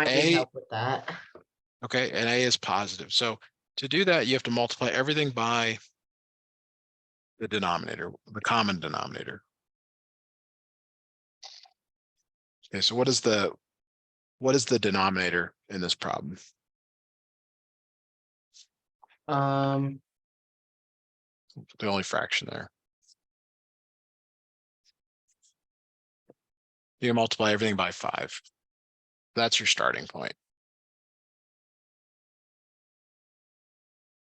I need A, help with that. okay, and A is positive. So to do that, you have to multiply everything by the denominator, the common denominator. Okay, so what is the denominator in this problem? The only fraction there. You can multiply everything by 5. That's your starting point.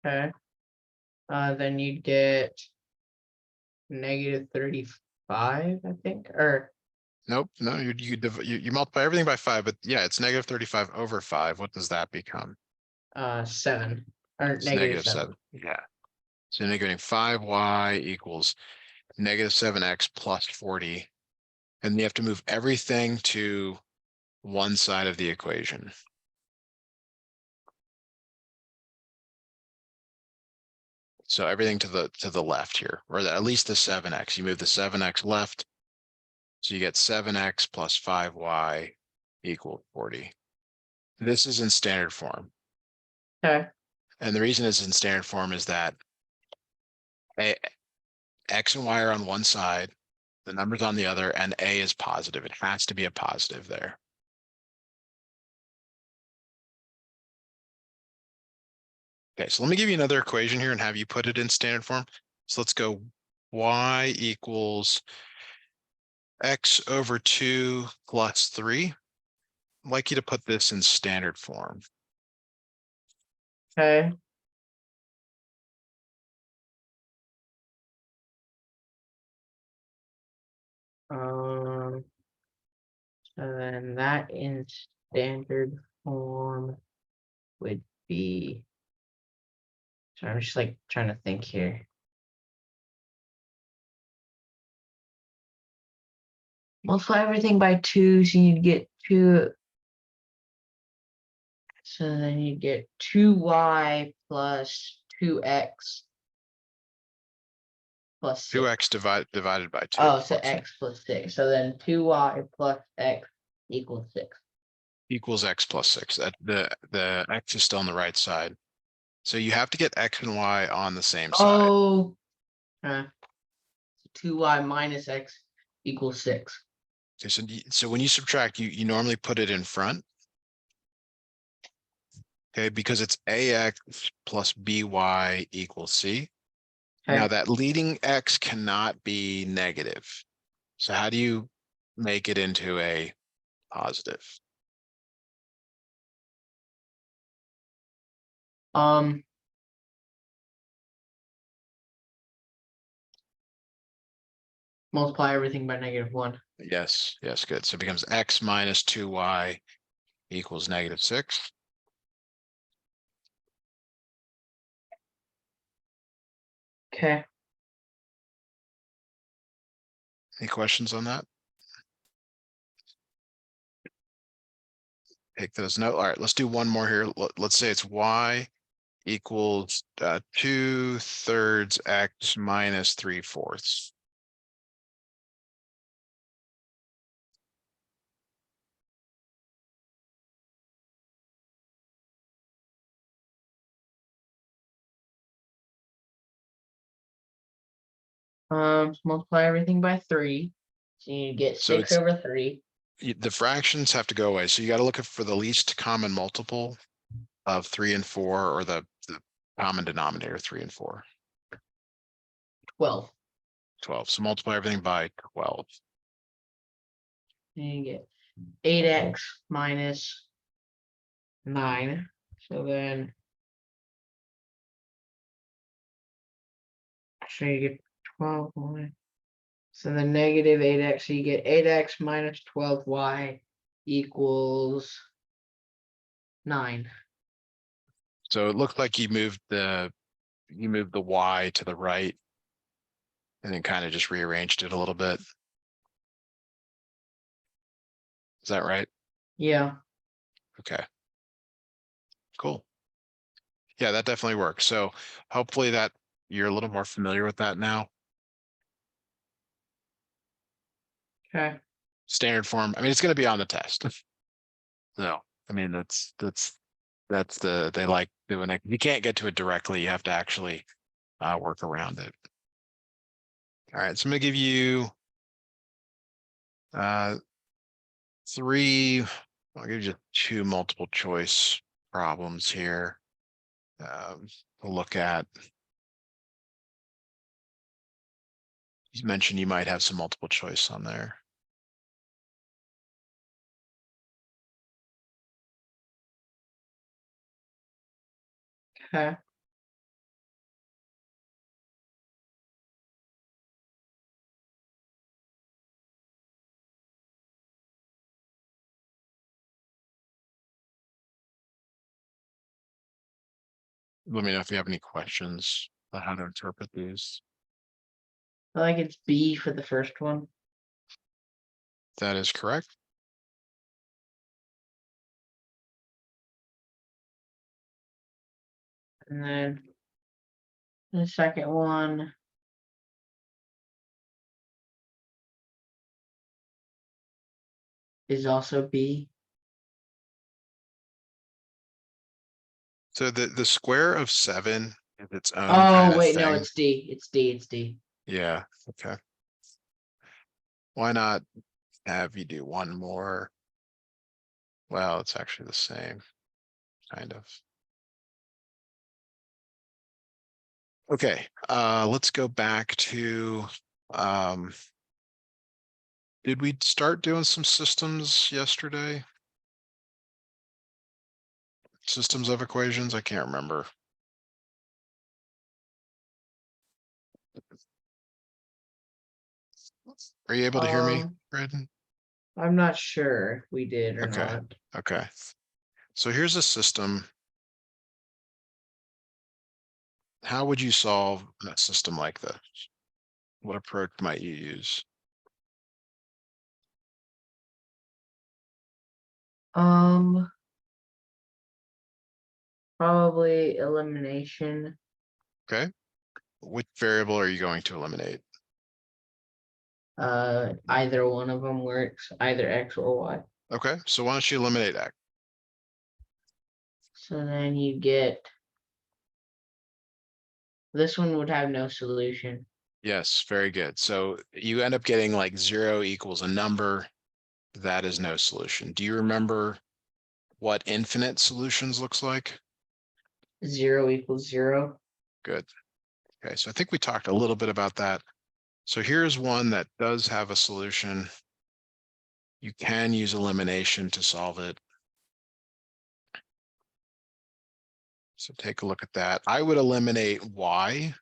Okay. Then you get -35, I think, or Nope, no, you multiply everything by 5, but yeah, it's -35 over 5. What does that become? 7 or It's -7. Yeah. So you're getting 5y equals -7x plus 40. And you have to move everything to one side of the equation. So everything to the left here, or at least the 7x. You move the 7x left. So you get 7x plus 5y equals 40. This is in standard form. Okay. And the reason it's in standard form is that x and y are on one side, the number's on the other, and a is positive. It has to be a positive there. Okay, so let me give you another equation here and have you put it in standard form. So let's go y equals x over 2 plus 3. I'd like you to put this in standard form. Okay. So then that in standard form would be. So I'm just like trying to think here. Multiply everything by 2, so you'd get 2. So then you get 2y plus 2x plus 6. 2x divided by 2. Oh, so x plus 6. So then 2y plus x equals 6. Equals x plus 6. The x is still on the right side. So you have to get x and y on the same side. Oh, 2y minus x equals 6. Okay, so when you subtract, you normally put it in front. Okay, because it's ax plus by equals c. Okay. Now that leading x cannot be negative. So how do you make it into a positive? Multiply everything by -1. Yes, good. So it becomes x minus 2y equals -6. Okay. Any questions on that? Take those note. All right, let's do one more here. Let's say it's y equals 2/3 x minus 3/4. Multiply everything by 3. So you get So 6 over 3. the fractions have to go away. So you got to look for the least common multiple of 3 and 4, or the common denominator 3 and 4. 12. 12. So multiply everything by 12. And you get 8x minus 9. So then so you get 12. So the -8x, so you get 8x minus 12y equals 9. So it looked like you moved the y to the right and then kind of just rearranged it a little bit. Is that right? Yeah. Okay. Cool. Yeah, that definitely works. So hopefully that you're a little more familiar with that now. Okay. Standard form. I mean, it's going to be on the test. So I mean, they like doing it. You can't get to it directly. You have to actually work around it. All right, so I'm gonna give you three. I'll give you two multiple choice problems here. To look at. You mentioned you might have some multiple choice on there. Okay. Let me know if you have any questions about how to interpret these. I think it's B for the first one. That is correct. And then the second one is also B. So the square of 7 is its own Oh, kind of wait, no, thing. it's D. It's D. It's D. Yeah, okay. Why not have you do one more? Well, it's actually the same, kind of. Okay, let's go back to, did we start doing some systems yesterday? Systems of equations? I can't remember. Are you able to hear me, Braeden? I'm not sure if we did or Okay, not. okay. So here's a system. How would you solve a system like this? What approach might you use? Um, Probably elimination. Okay, which variable are you going to eliminate? Either one of them works, either X or Y. Okay, so why don't you eliminate X? So then you get, this one would have no solution. Yes, very good. So you end up getting like 0 equals a number. That is no solution. Do you remember what infinite solutions looks like? 0 = 0. Good. Okay, so I think we talked a little bit about that. So here's one that does have a solution. You can use elimination to solve it. So take a look at that. I would eliminate Y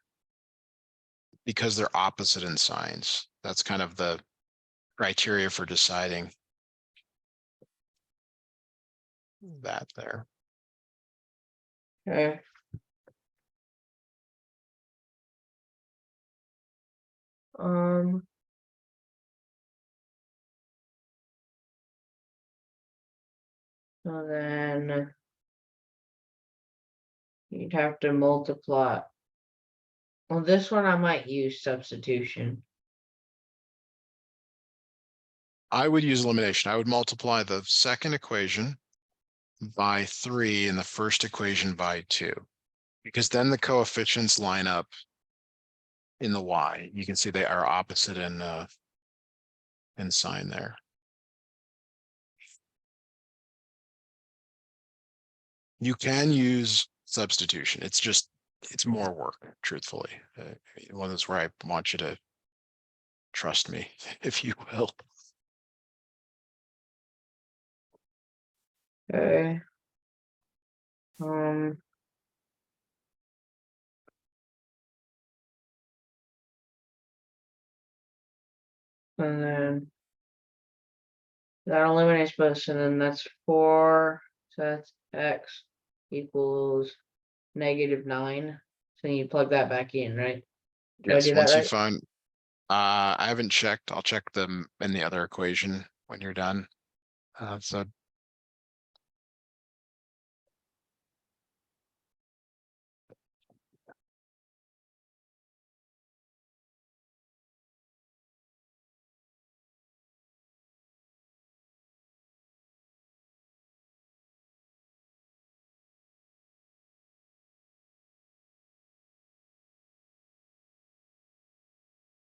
because they're opposite in signs. That's kind of the criteria for deciding that there. Okay. Um, so then you'd have to multiply. Well, this one I might use substitution. I would use elimination. I would multiply the second equation by 3 and the first equation by 2, because then the coefficients line up in the Y. You can see they are opposite in sign there. You can use substitution. It's more work, truthfully. One is where I want you to trust me, if you will. Okay. Um, and then that eliminates both, and then that's 4, so that's X equals -9. So you plug that back in, right? Did I Yes, do that once you right? find, I haven't checked. I'll check them in the other equation when you're done. So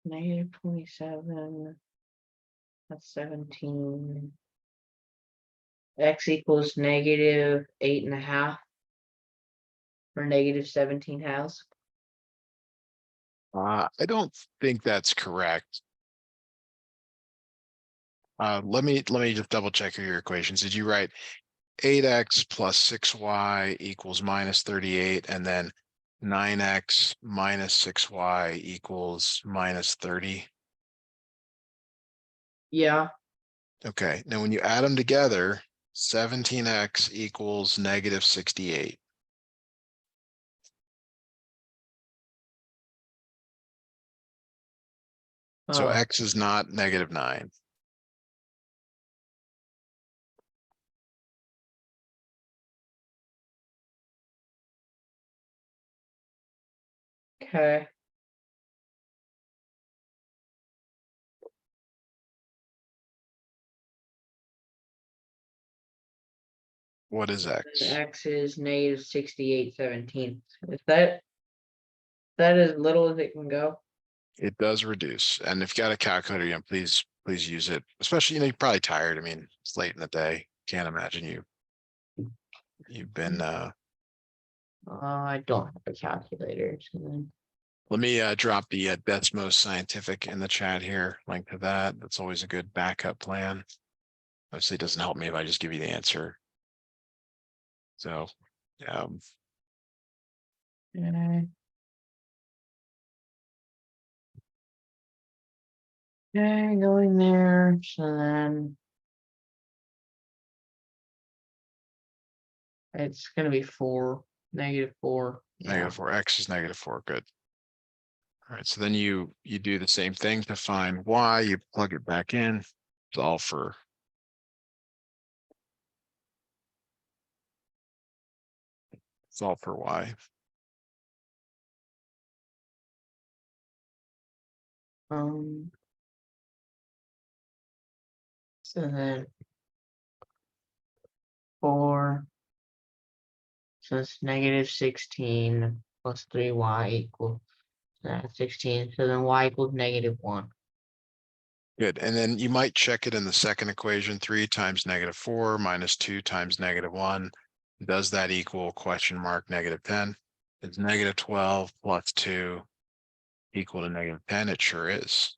negative 27. That's 17. X equals negative 8.5. Or negative 17 halves. I don't think that's correct. Let me just double check your equations. Did you write 8x plus 6y equals minus 38 and then 9x minus 6y equals minus 30? Yeah. Okay, now when you add them together, 17x equals negative 68. So Oh, x is not negative 9. okay. What is And x? X is negative 68/17. Is that as little as it can go? It does reduce. And if you got a calculator, please use it. Especially, you're probably tired. I mean, it's late in the day. Can't imagine you've been I don't have a calculator. let me drop the Desmos Scientific in the chat here. Link to that. That's always a good backup plan. Obviously, it doesn't help me if I just give you the answer. So, Okay. Okay, going there. So then it's gonna be 4, negative 4. negative 4, x is negative 4. Good. All right, so then you do the same thing to find y, you plug it back in, solve for y. So then 4. So it's negative 16 plus 3y equals 16. So then y equals negative 1. Good, and then you might check it in the second equation, 3 times negative 4 minus 2 times negative 1. Does that equal question mark negative 10? Is negative 12 plus 2 equal to negative 10? It sure is.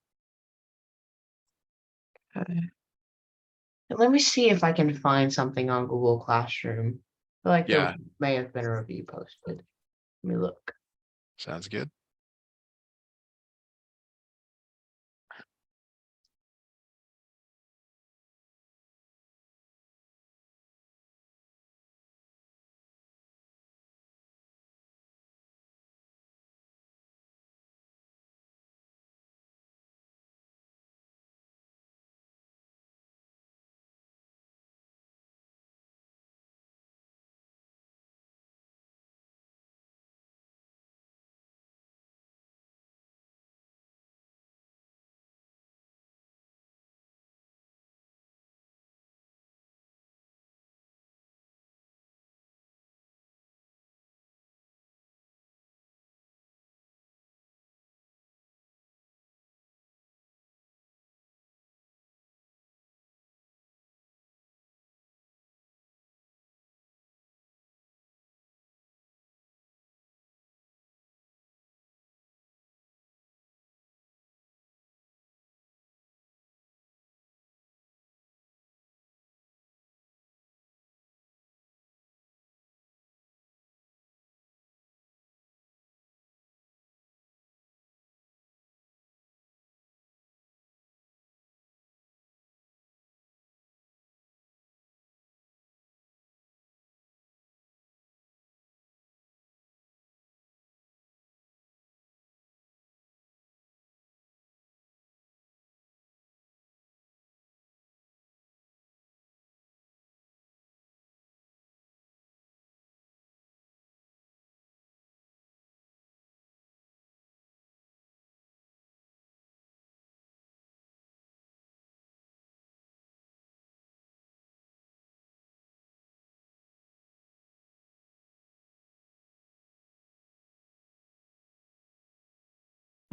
Okay. Let me see if I can find something on Google Classroom. I feel like there Yeah, may have been a review posted. Let me look. sounds good.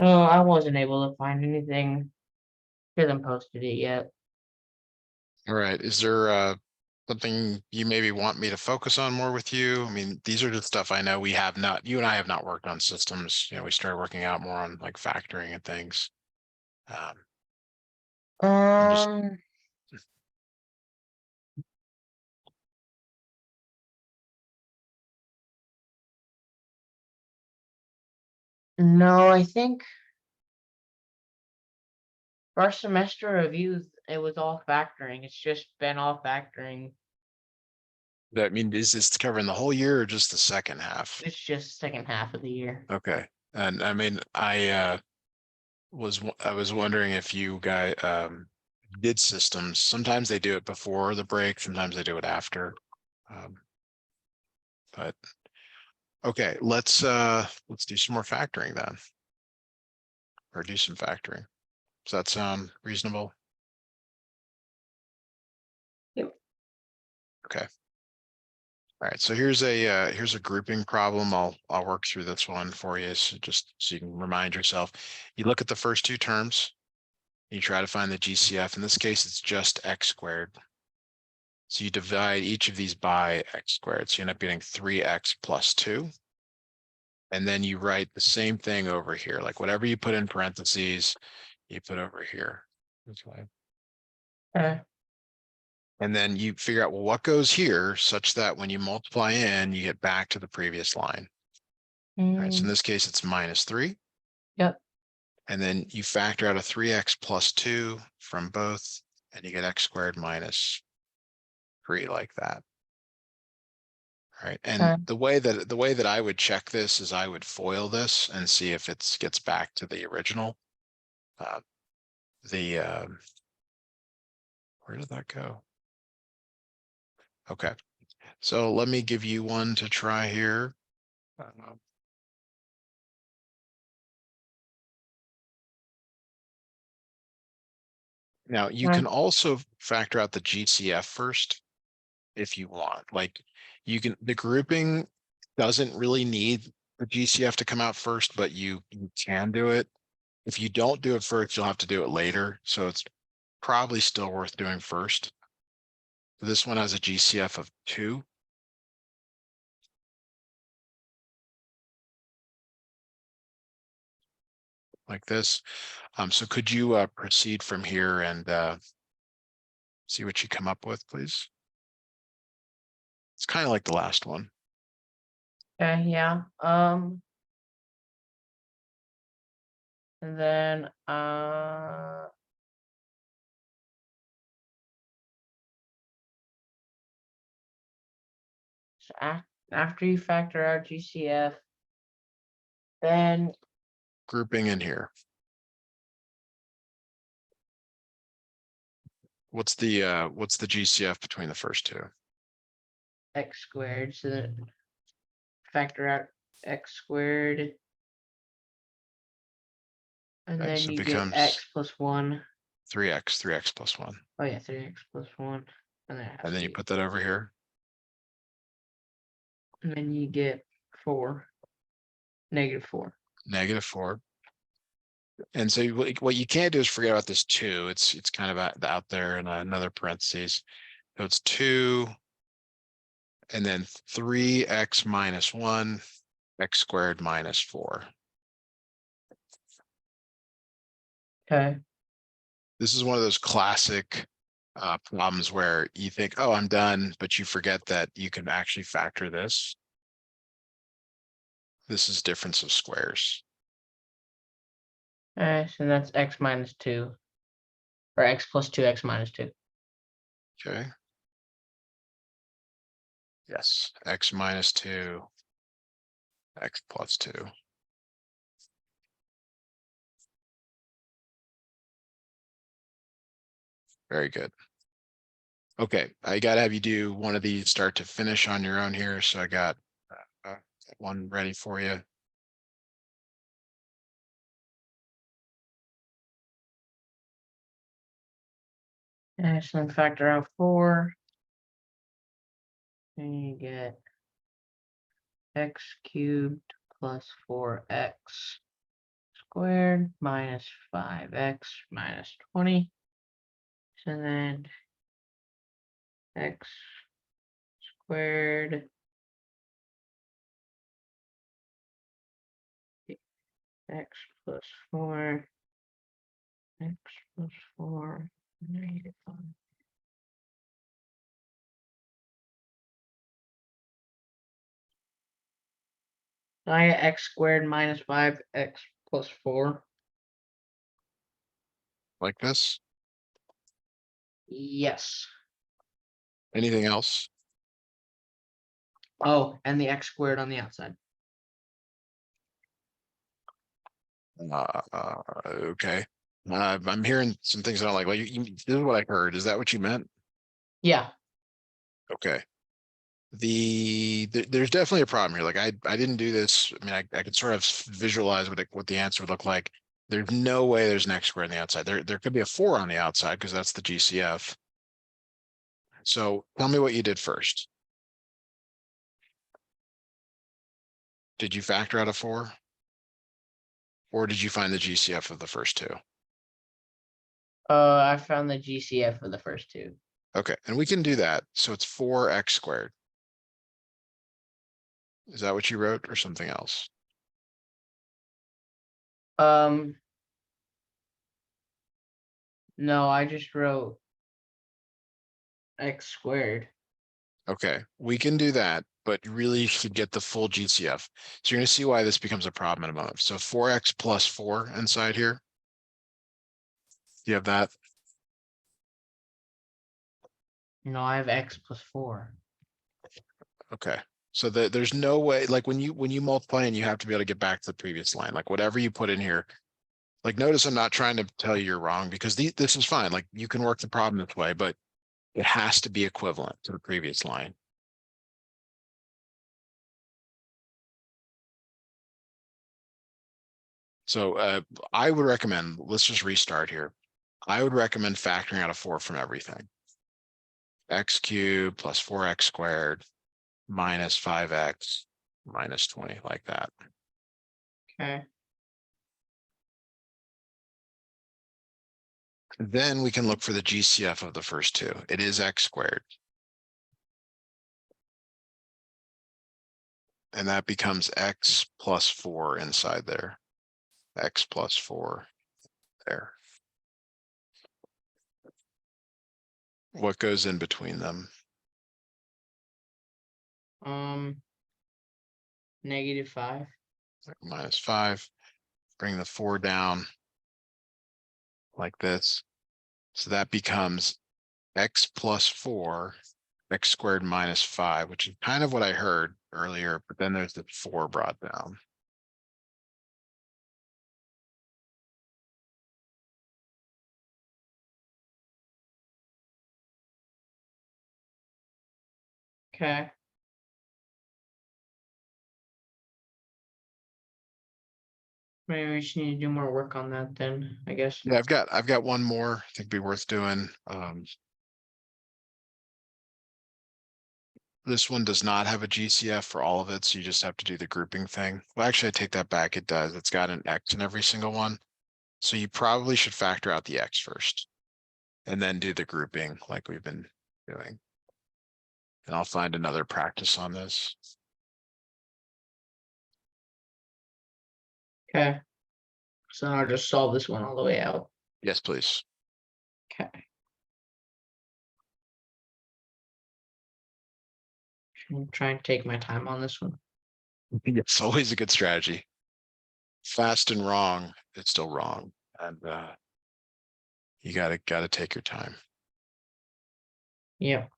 Oh, I wasn't able to find anything. Hasn't posted it yet. All right, is there something you maybe want me to focus on more with you? I mean, these are just stuff I know we have not, you and I have not worked on systems. We started working out more on like factoring and things. I'm just, No, I think first semester reviews, it was all factoring. It's just been all factoring. I mean, is this covering the whole year or just the second half? It's just second half of the year. Okay. And I mean, I was wondering if you guys did systems. Sometimes they do it before the break, sometimes they do it after. But okay, let's do some more factoring then. Or do some factoring. Does that sound reasonable? Yep. Okay. All right, so here's a grouping problem. I'll work through this one for you, so just so you can remind yourself. You look at the first two terms, you try to find the GCF. In this case, it's just x squared. So you divide each of these by x squared. So you end up getting 3x plus 2. And then you write the same thing over here, like whatever you put in parentheses, you put over here. This way. And then you figure out, well, what goes here such that when you multiply in, you get back to the previous line. All right, so in this case, it's -3. Yep. And then you factor out a 3x plus 2 from both, and you get x squared minus 3 like that. All right, and the way that I would check this is I would FOIL this and see if it gets back to the original. Where did that go? Okay, so let me give you one to try here. Now you can also factor out the GCF first if you want. Like the grouping doesn't really need the GCF to come out first, but you can do it. If you don't do it first, you'll have to do it later. So it's probably still worth doing first. This one has a GCF of 2. Like this. So could you proceed from here and see what you come up with, please? It's kind of like the last one. Yeah. And then so after you factor out GCF, then Grouping in here. What's the GCF between the first two? x squared. So then factor out x squared. And Okay, then so it you get x becomes plus 1. 3x plus 1. Oh yeah, 3x plus 1. And And then you put that over here. And then you get 4. -4. -4. And so what you can't do is forget about this 2. It's kind of out there in another parentheses. So it's 2. And then 3x minus 1, x squared minus 4. Okay. This is one of those classic problems where you think, oh, I'm done, but you forget that you can actually factor this. This is difference of squares. Alright, so that's x minus 2. Or x plus 2, x minus 2. Okay. Yes, x minus 2, x plus 2. Very good. Okay, I gotta have you do one of these start to finish on your own here. So I got one ready for you. And so then factor out 4. And you get x cubed plus 4x squared minus 5x minus 20. So then x squared x plus 4 x plus 4 negative 5. So I get x squared minus 5x plus 4. Like this. Yes. Anything else? Oh, and the x squared on the outside. Okay. I'm hearing some things I don't like. Well, this is what I heard. Is that what you meant? Yeah. Okay. There's definitely a problem here. Like I didn't do this. I mean, I could sort of visualize what the answer would look like. There's no way there's an x squared on the outside. There could be a 4 on the outside because that's the GCF. So tell me what you did first. Did you factor out a 4? Or did you find the GCF of the first two? I found the GCF for the first two. Okay, and we can do that. So it's 4x squared. Is that what you wrote or something else? No, I just wrote x squared. Okay, we can do that, but really you should get the full GCF. So you're gonna see why this becomes a problem in a moment. So 4x plus 4 inside here. You have that? No, I have x plus 4. Okay. So there's no way, like when you multiply and you have to be able to get back to the previous line, like whatever you put in here. Like notice I'm not trying to tell you you're wrong because this is fine. Like you can work the problem this way, but it has to be equivalent to the previous line. So I would recommend, let's just restart here. I would recommend factoring out a 4 from everything. X cubed plus 4x squared minus 5x minus 20, like that. Okay. Then we can look for the GCF of the first two. It is x squared. And that becomes x plus 4 inside there. X plus 4 there. What goes in between them? -5. Minus 5. Bring the 4 down like this. So that becomes x plus 4, x squared minus 5, which is kind of what I heard earlier, but then there's the 4 brought down. Okay. Maybe we just need to do more work on that then, I guess. Yeah, I've got one more I think be worth doing. This one does not have a GCF for all of it, so you just have to do the grouping thing. Well, actually, I take that back. It does. It's got an X in every single one. So you probably should factor out the X first and then do the grouping like we've been doing. And I'll find another practice on this. Okay. So I'll just solve this one all the way out. Yes, please. Okay. I'm trying to take my time on this one. It's always a good strategy. Fast and wrong, it's still wrong. And you gotta take your time. Yep.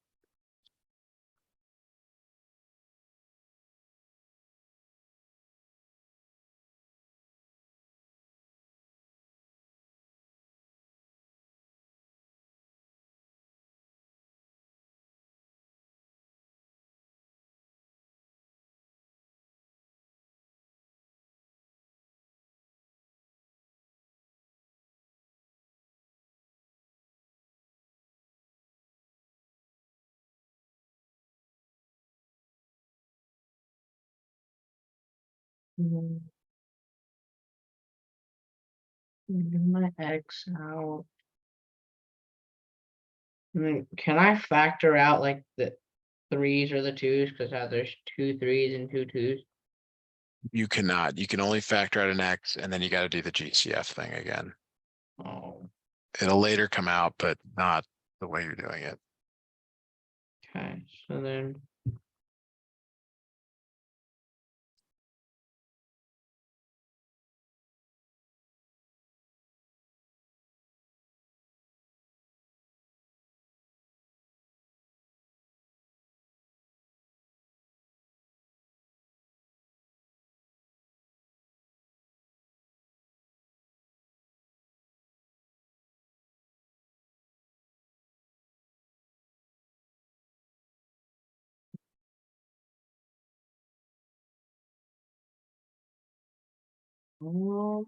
My X out. Can I factor out like the threes or the twos? Because there's two threes and two twos. You cannot, you can only factor out an X and then you gotta do the GCF thing again. Oh, It'll later come out, but not the way you're doing it. okay. So then. Oh,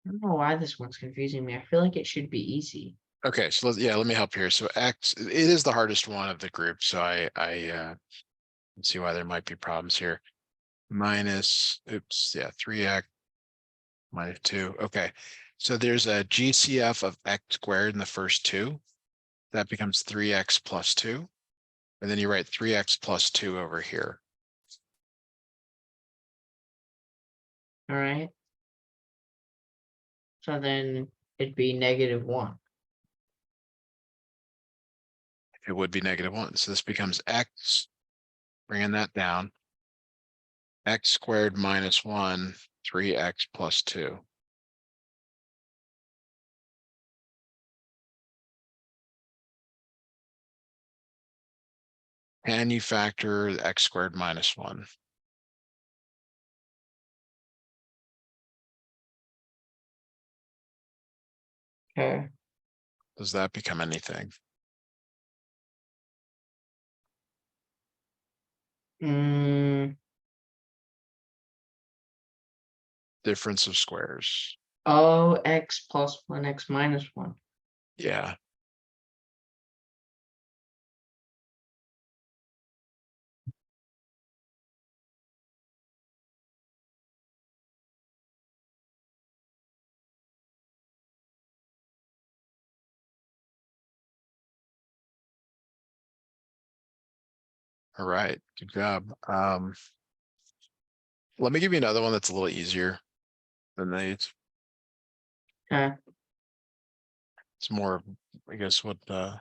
I don't know why this one's confusing me. I feel like it should be easy. Okay, so yeah, let me help here. So X, it is the hardest one of the group, so I can see why there might be problems here. Minus, oops, yeah, 3x minus 2. Okay, so there's a GCF of x squared in the first two. That becomes 3x plus 2. And then you write 3x plus 2 over here. All right. So then it'd be -1. It would be -1. So this becomes x, bringing that down. X squared minus 1, 3x plus 2. And you factor x squared minus 1. Okay. Does that become anything? Mm, Difference of squares. oh, x plus 1, x minus 1. Yeah. All right. Good job. Let me give you another one that's a little easier than these. Okay. It's more, I guess, what go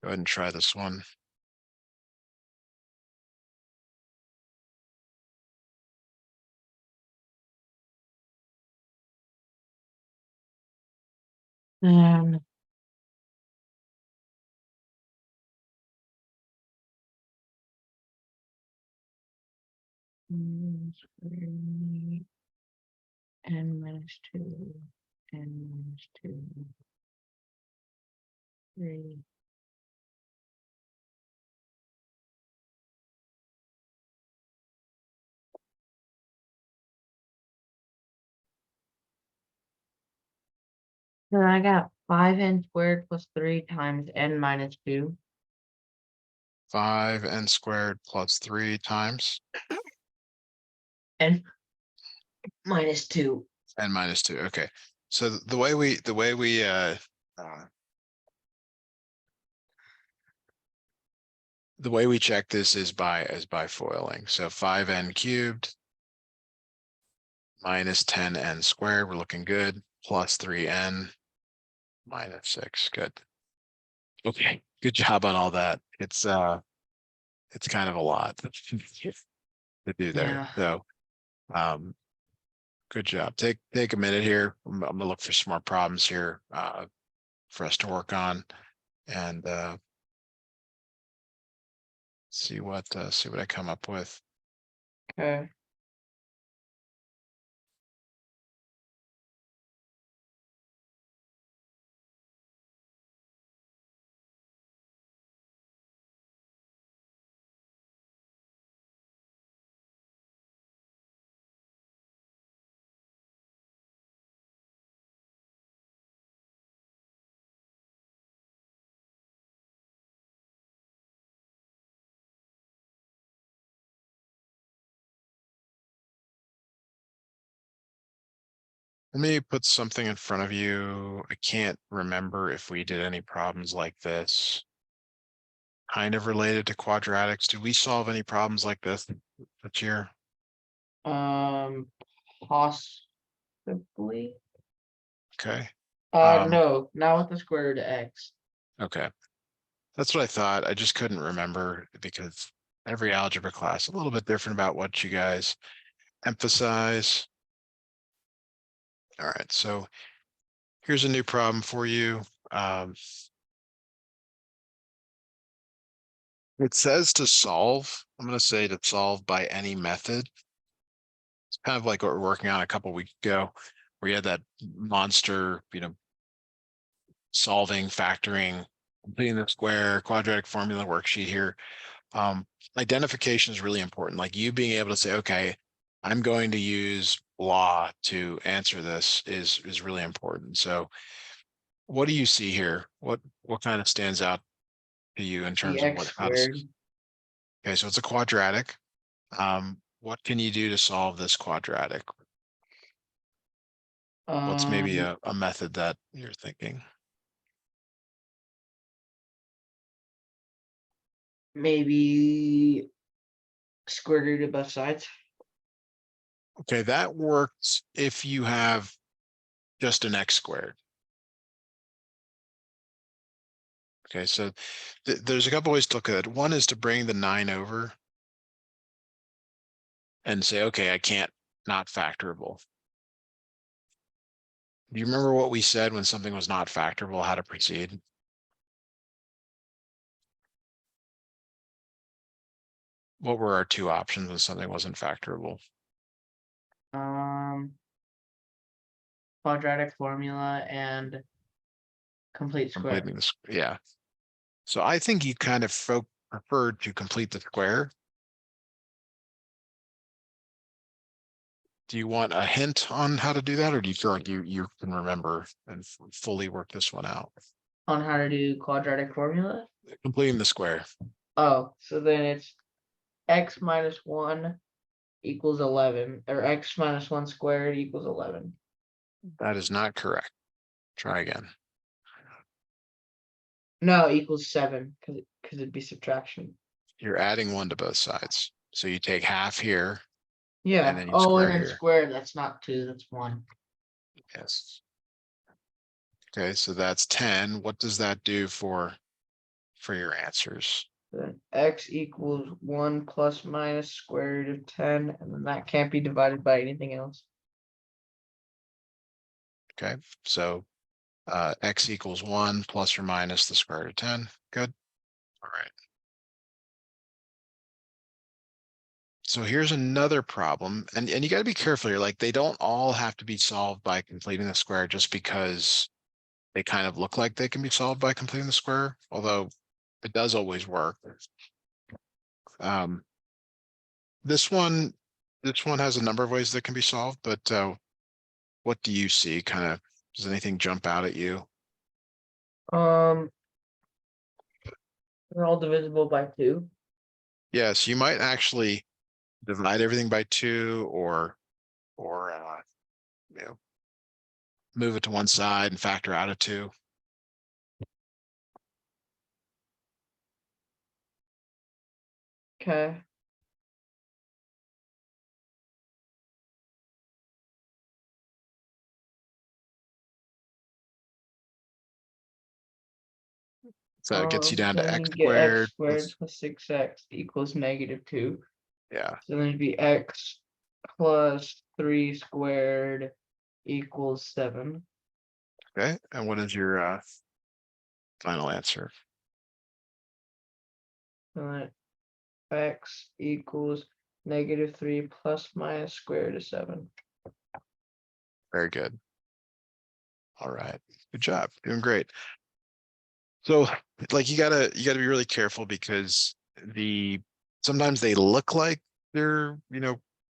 ahead and try this one. Um, square n minus 2, n minus 2, 3. So I got 5n squared plus 3 times n minus 2. 5n squared plus 3 times N minus 2. n minus 2. Okay. So the way we the way we check this is by foiling. So 5n cubed minus 10n squared. We're looking good. Plus 3n minus 6. Good. Okay. Good job on all that. It's kind of a lot to do there. Yeah. So um good job. Take a minute here. I'm gonna look for some more problems here for us to work on and see what I come up with. Okay. Let me put something in front of you. I can't remember if we did any problems like this. Kind of related to quadratics. Did we solve any problems like this year? Possibly. Okay. No, not with the square root of x. Okay. That's what I thought. I just couldn't remember because every algebra class a little bit different about what you guys emphasize. All right, so here's a new problem for you. It says to solve. I'm going to say to solve by any method. It's kind of like what we're working on a couple weeks ago, where you had that monster, solving, factoring, completing the square, quadratic formula worksheet here. Identification is really important. Like you being able to say, okay, I'm going to use blah to answer this is really important. So what do you see here? What kind of stands out to you in The terms of x how to, squared. okay, so it's a quadratic. What can you do to solve this quadratic? What's maybe Um, a method that you're thinking? maybe square root of both sides Okay, that works if you have just an x squared. Okay, so there's a couple ways to look at it. One is to bring the 9 over and say, okay, I can't not factorable. Do you remember what we said when something was not factorable, how to proceed? What were our two options when something wasn't factorable? um quadratic formula and complete square. Completing this, yeah. So I think you kind of preferred to complete the square. Do you want a hint on how to do that, or do you feel like you can remember and fully work this one out? On how to do quadratic formula. Completing the square. Oh, so then it's x minus 1 equals 11, or x minus 1 squared equals 11. That is not correct. Try again. No, equals 7 because it'd be subtraction. You're adding 1 to both sides. So you take half here and Yeah. then you Oh, and square then here. squared. That's not 2. That's 1. Yes. Okay, so that's 10. What does that do for your answers? Then x equals 1 plus minus square root of 10, and then that can't be divided by anything else. Okay, so x equals 1 plus or minus the square root of 10. Good. All right. So here's another problem, and you got to be careful here. Like they don't all have to be solved by completing the square just because they kind of look like they can be solved by completing the square, although it does always work. Um, this one has a number of ways that can be solved, but what do you see? Kind of, does anything jump out at you? Um, they're all divisible by 2. Yes, you might actually divide everything by 2 or you know, move it to one side and factor out a 2. Okay. So it gets you down So to then x you get x squared squared plus, plus 6x equals -2. yeah, So then it'd be x plus 3 squared equals 7. okay. And what is your final answer? And then x equals -3 plus minus square root of 7. Very good. All right, good job, doing great. So like you gotta be really careful because sometimes they look like they're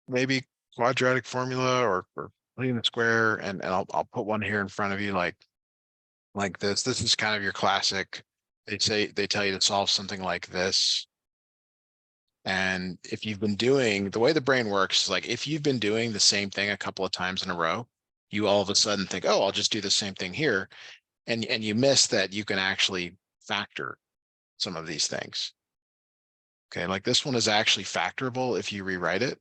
maybe quadratic formula or completing the square, and I'll put one here in front of you like this. This is kind of your classic. They tell you to solve something like this. And if you've been doing the way the brain works is like if you've been doing the same thing a couple of times in a row, you all of a sudden think, oh, I'll just do the same thing here. And you miss that you can actually factor some of these things. Okay, like this one is actually factorable if you rewrite it.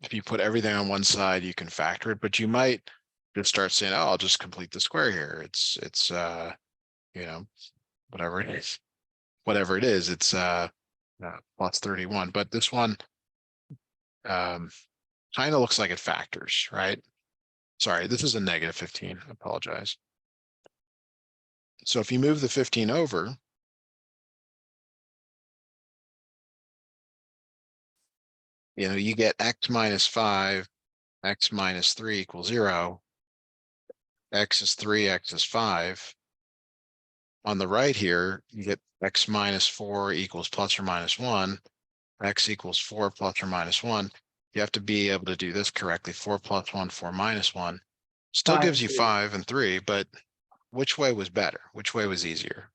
If you put everything on one side, you can factor it, but you might just start saying, oh, I'll just complete the square here. It's you know, whatever it is, it's plus 31. But this one kind of looks like it factors, right? Sorry, this is a negative 15. I apologize. So if you move the 15 over, you get x minus 5, x minus 3 equals 0. X is 3, x is 5. On the right here, you get x minus 4 equals plus or minus 1. X equals 4 plus or minus 1. You have to be able to do this correctly. 4 plus 1, 4 minus 1. Still 5 gives and you 3. 5 and 3, but which way was better? Which way was easier?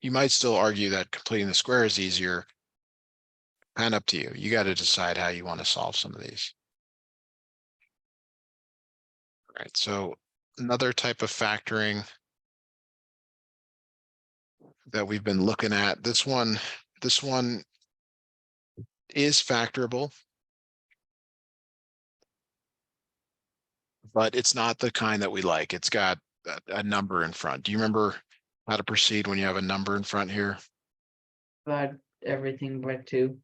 You might still argue that completing the square is easier. Kind of up to you. You got to decide how you want to solve some of these. All right, so another type of factoring that we've been looking at, this one is factorable, but it's not the kind that we like. It's got a number in front. Do you remember how to proceed when you have a number in front here? Divide everything by 2.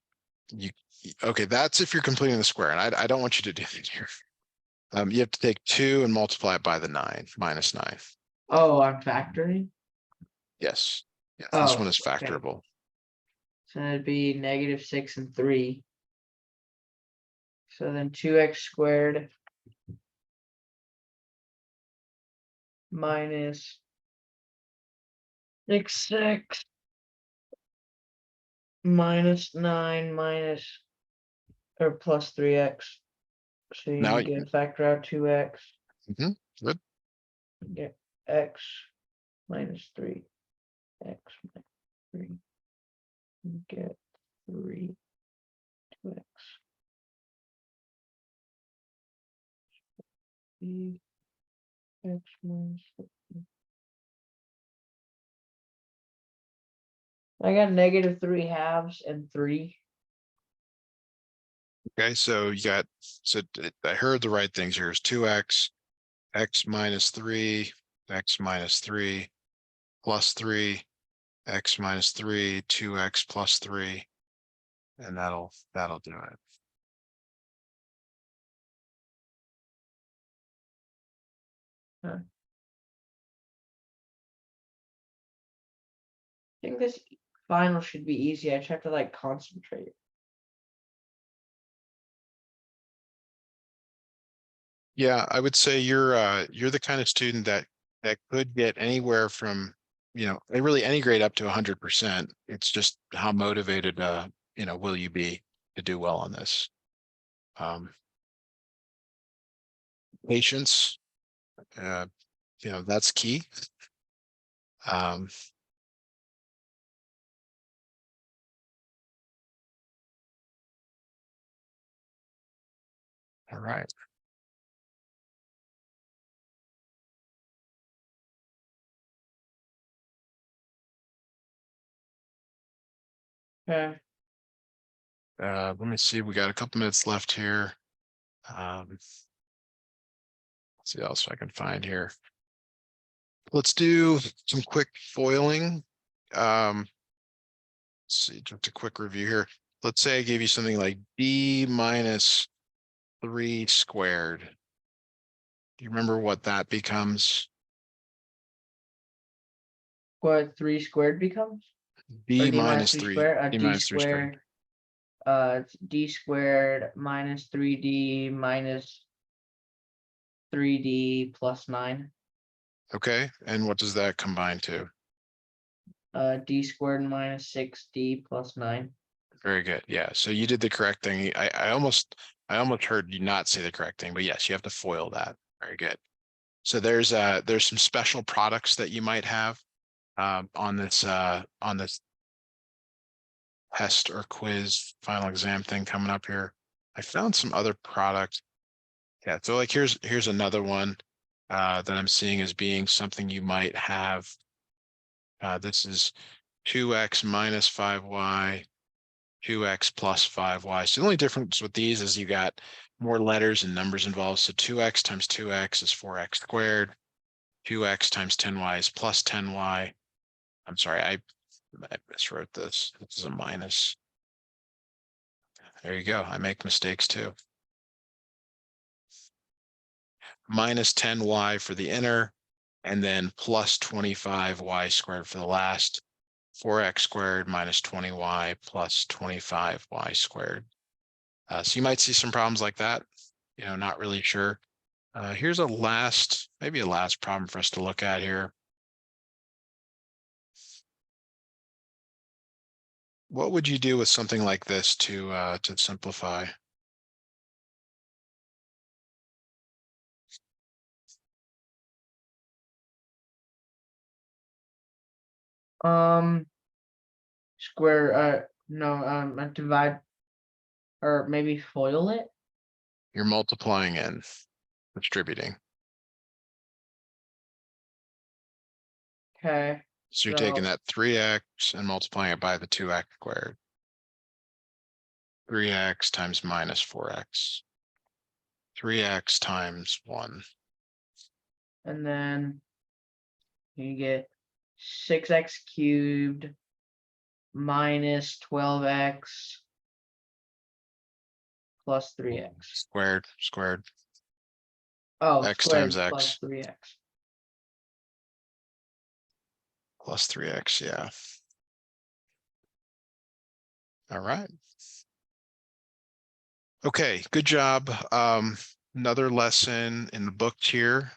Okay, that's if you're completing the square, and I don't want you to do it here. You have to take 2 and multiply it by the 9, minus 9. Oh, I'm factoring? Yes. Yes, this one Oh, is okay. factorable. So that'd be negative 6 and 3. So then 2x squared minus 6x minus 9 minus or plus 3x. So you Now, again factor out 2x. good. Get x minus 3. X minus 3. Get 3. 2x. X minus 3. I got negative 3 halves and 3. Okay, so I heard the right things here is 2x, x minus 3, x minus 3, plus 3, x minus 3, 2x plus 3, and that'll do it. I think this final should be easy. I just have to like concentrate. Yeah, I would say you're the kind of student that could get anywhere from, really any grade up to 100%. It's just how motivated will you be to do well on this. Patience, that's key. All right. Okay. Let me see. We got a couple minutes left here. Let's see what else I can find here. Let's do some quick foiling. Let's see, just a quick review here. Let's say I gave you something like b minus 3 squared. Do you remember what that becomes? What 3 squared becomes? Or b d minus 3 3, squared? b D minus 3 squared. squared. It's d squared minus 3d minus 3d plus 9. Okay, and what does that combine to? D squared minus 6d plus 9. Very good. Yeah, so you did the correct thing. I almost heard you not say the correct thing, but yes, you have to foil that. Very good. So there's some special products that you might have on this test or quiz final exam thing coming up here. I found some other product. Yeah, so like here's another one that I'm seeing as being something you might have. This is 2x minus 5y, 2x plus 5y. So the only difference with these is you got more letters and numbers involved. So 2x times 2x is 4x squared. 2x times 10y is plus 10y. I'm sorry, I miswrote this. This is a minus. There you go. I make mistakes too. Minus 10y for the inner, and then plus 25y squared for the last. 4x squared minus 20y plus 25y squared. So you might see some problems like that. Not really sure. Here's maybe a last problem for us to look at here. What would you do with something like this to simplify? Square, no, divide, or maybe FOIL it. You're multiplying and distributing. Okay, So you're taking that 3x and multiplying it by the 2x squared. 3x times minus 4x. 3x times 1. and then you get 6x cubed minus 12x plus 3x. Squared. Oh, X squared times plus x 3x. plus 3x, yeah. All right. Okay, good job. Another lesson in the book here.